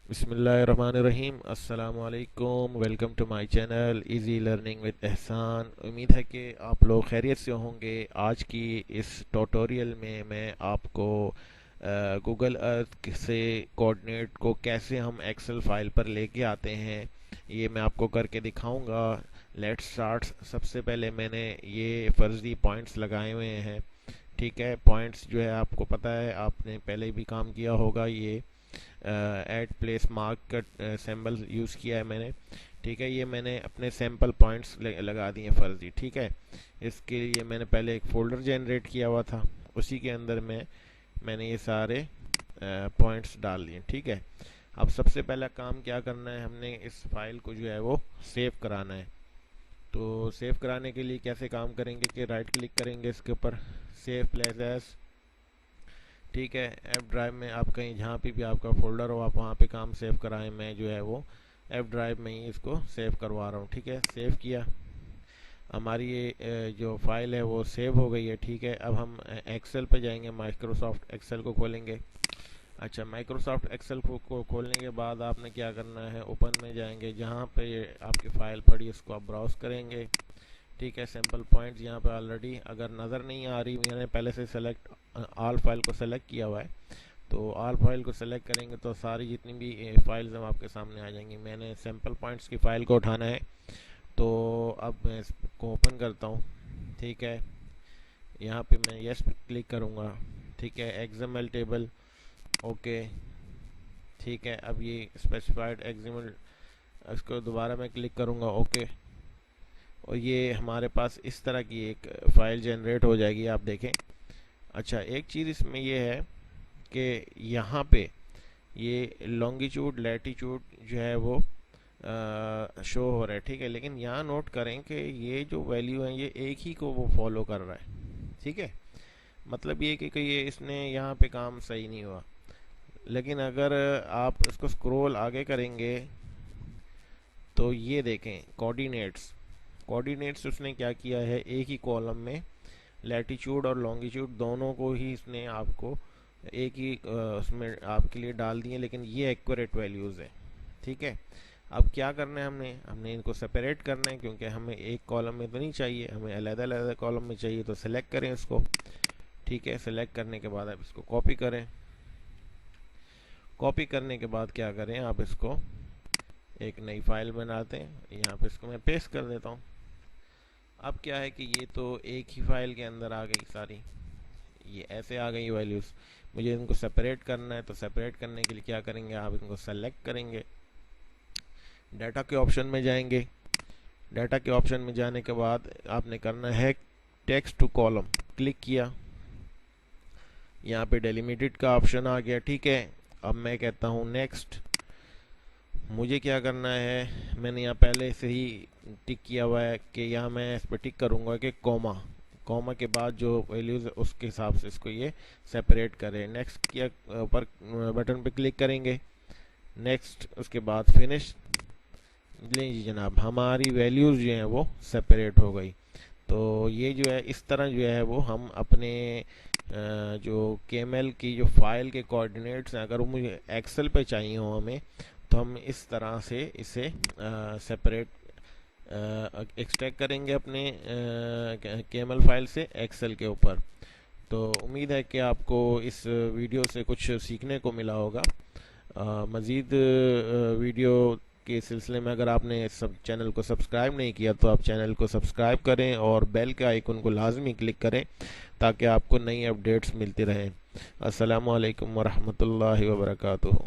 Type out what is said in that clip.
बिस्मिल्लाहिर्रहमानिर्रहीम। अस्सलाम वालेकुम। Welcome to my channel easy learning with Ehsan. उम्मीद है कि आप लोग खैरियत से होंगे। आज की इस ट्यूटोरियल में मैं आपको गूगल अर्थ से कोऑर्डिनेट को कैसे हम एक्सेल फाइल पर लेके आते हैं ये मैं आपको करके दिखाऊंगा। Let's start. सबसे पहले मैंने ये फर्जी पॉइंट्स लगाए हुए हैं। ठीक है, पॉइंट्स जो है आपको पता है, आपने पहले भी काम किया होगा। ये ऐड प्लेस मार्क का सिंबल यूज़ किया है मैंने। ठीक है, ये मैंने अपने सैम्पल पॉइंट्स लगा दिए फर्जी। ठीक है, इसके लिए मैंने पहले एक फ़ोल्डर जनरेट किया हुआ था, उसी के अंदर मैंने ये सारे पॉइंट्स डाल दिए। ठीक है, अब सबसे पहला काम क्या करना है, हमने इस फाइल को जो है वो सेव कराना है। तो सेव कराने के लिए कैसे काम करेंगे कि राइट क्लिक करेंगे इसके ऊपर, सेव प्लेस एज। ठीक है, एफ ड्राइव में आप कहीं जहाँ पे भी आपका फोल्डर हो आप वहाँ पे काम सेव कराएं। मैं जो है वो एफ ड्राइव में ही इसको सेव करवा रहा हूँ। ठीक है, सेव किया, हमारी ये जो फाइल है वो सेव हो गई है। ठीक है, अब हम एक्सेल पे जाएंगे, माइक्रोसॉफ्ट एक्सेल को खोलेंगे। अच्छा, माइक्रोसॉफ्ट एक्सेल को खोलने के बाद आपने क्या करना है, ओपन में जाएंगे, जहाँ पे ये आपकी फ़ाइल पड़ी उसको आप ब्राउज़ करेंगे। ठीक है, सैम्पल पॉइंट्स यहाँ पे ऑलरेडी अगर नज़र नहीं आ रही, मैंने पहले से सेलेक्ट ऑल फाइल को सेलेक्ट किया हुआ है, तो ऑल फाइल को सेलेक्ट करेंगे तो सारी जितनी भी फाइल्स हम आपके सामने आ जाएंगी। मैंने सैम्पल पॉइंट्स की फ़ाइल को उठाना है, तो अब मैं इसको ओपन करता हूँ। ठीक है, यहाँ पे मैं यस पे क्लिक करूँगा। ठीक है, एक्सएमएल टेबल, ओके। ठीक है, अब ये स्पेसिफाइड एक्सएमएल, इसको दोबारा मैं क्लिक करूँगा, ओके। और ये हमारे पास इस तरह की एक फ़ाइल जनरेट हो जाएगी, आप देखें। अच्छा, एक चीज़ इसमें ये है कि यहाँ पे ये लॉन्गिट्यूड लैटिट्यूड जो है वो शो हो रहा है। ठीक है, लेकिन यहाँ नोट करें कि ये जो वैल्यू है ये एक ही को वो फॉलो कर रहा है। ठीक है, मतलब ये कि ये इसने यहाँ पे काम सही नहीं हुआ। लेकिन अगर आप इसको स्क्रॉल आगे करेंगे तो ये देखें, कोऑर्डिनेट्स, कोऑर्डिनेट्स उसने क्या किया है, एक ही कॉलम में लैटिट्यूड और लॉन्गिट्यूड दोनों को ही इसने आपको एक ही उसमें आपके लिए डाल दिए, लेकिन ये एक्यूरेट वैल्यूज़ है। ठीक है, अब क्या करना है, हमने हमने इनको सेपरेट करना है, क्योंकि हमें एक कॉलम में तो नहीं चाहिए, हमें अलग-अलग कॉलम में चाहिए। तो सेलेक्ट करें इसको। ठीक है, सेलेक्ट करने के बाद आप इसको कॉपी करें। कॉपी करने के बाद क्या करें, आप इसको एक नई फाइल बनाते हैं, यहाँ पे इसको मैं पेस्ट कर देता हूँ। अब क्या है कि ये तो एक ही फाइल के अंदर आ गई सारी, ये ऐसे आ गई वैल्यूज़। मुझे इनको सेपरेट करना है, तो सेपरेट करने के लिए क्या करेंगे, आप इनको सेलेक्ट करेंगे, डाटा के ऑप्शन में जाएंगे। डाटा के ऑप्शन में जाने के बाद आपने करना है टेक्स्ट टू कॉलम, क्लिक किया, यहाँ पे डेलिमिटेड का ऑप्शन आ गया। ठीक है, अब मैं कहता हूँ नेक्स्ट। मुझे क्या करना है, मैंने यहाँ पहले से ही टिक किया हुआ है कि यहाँ मैं इस पर टिक करूँगा कि कॉमा, कॉमा के बाद जो वैल्यूज़ है उसके हिसाब से इसको ये सेपरेट करें। नेक्स्ट किया, ऊपर बटन पे क्लिक करेंगे, नेक्स्ट, उसके बाद फिनिश। लें जी जनाब, हमारी वैल्यूज़ जो हैं वो सेपरेट हो गई। तो ये जो है इस तरह जो है वो हम अपने जो केएमएल की जो फाइल के कोऑर्डिनेट्स हैं, अगर वो मुझे एक्सेल पे चाहिए हो हमें, तो हम इस तरह से इसे सेपरेट एक्सट्रैक्ट करेंगे अपने केएमएल फाइल से एक्सेल के ऊपर। तो उम्मीद है कि आपको इस वीडियो से कुछ सीखने को मिला होगा। मज़ीद वीडियो के सिलसिले में अगर आपने सब चैनल को सब्सक्राइब नहीं किया तो आप चैनल को सब्सक्राइब करें और बेल के आइकन को लाजमी क्लिक करें ताकि आपको नई अपडेट्स मिलती रहें। अस्सलामु अलैकुम वरहमतुल्लाहि वबरकातुहू।